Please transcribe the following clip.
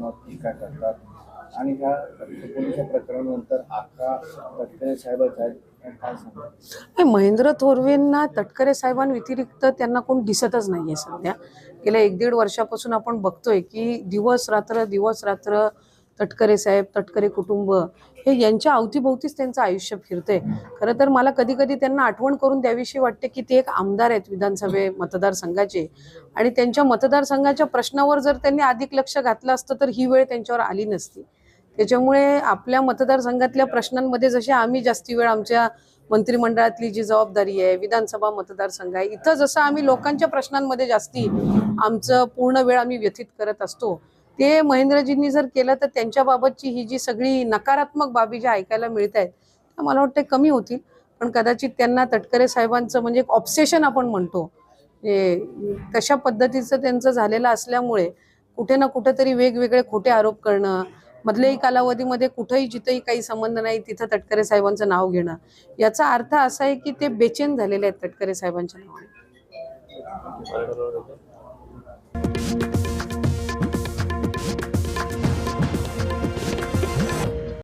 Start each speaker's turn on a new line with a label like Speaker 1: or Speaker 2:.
Speaker 1: साहेबांवर टीका करतात आणि ह्या पोलिस प्रकरणानंतर आता तटकरे साहेबच आहेत, काय सांगतात?
Speaker 2: महेंद्र थोरवेंना तटकरे साहेबांव्यतिरिक्त त्यांना कोण दिसतच नाहीये सध्या. गेल्या 1-1.5 वर्षापासून आपण बघतोय की दिवस रात्र तटकरे साहेब, तटकरे कुटुंब हे यांच्या अवतीभोवतीच त्यांचं आयुष्य फिरतंय. खरं तर मला कधी कधी त्यांना आठवण करून द्यावीशी वाटते की ते एक आमदार आहेत विधानसभे मतदारसंघाचे, आणि त्यांच्या मतदारसंघाच्या प्रश्नावर जर त्यांनी अधिक लक्ष घातलं असतं तर ही वेळ त्यांच्यावर आली नसती. त्याच्यामुळे आपल्या मतदारसंघातल्या प्रश्नांमध्ये जसे आम्ही जास्ती वेळ आमच्या मंत्रिमंडळातली जी जबाबदारी आहे, विधानसभा मतदारसंघ आहे, इथं जसं आम्ही लोकांच्या प्रश्नांमध्ये जास्ती आमचं पूर्ण वेळ आम्ही व्यतीत करत असतो, ते महेंद्रजींनी जर केलं तर त्यांच्याबाबतची ही जी सगळी नकारात्मक बाबी ज्या ऐकायला मिळत आहेत त्या मला वाटतं कमी होतील. पण कदाचित त्यांना तटकरे साहेबांचं म्हणजे एक ऑब्सेशन आपण म्हणतो तशा पद्धतीचं त्यांचं झालेलं असल्यामुळे कुठे ना कुठेतरी वेगवेगळे खोटे आरोप करणं, मधल्याही कालावधीमध्ये कुठेही जिथेही काही संबंध नाही तिथं तटकरे साहेबांचं नाव घेणं, याचा अर्थ असा आहे की ते बेचैन झालेले आहेत तटकरे साहेबांच्या नावाने.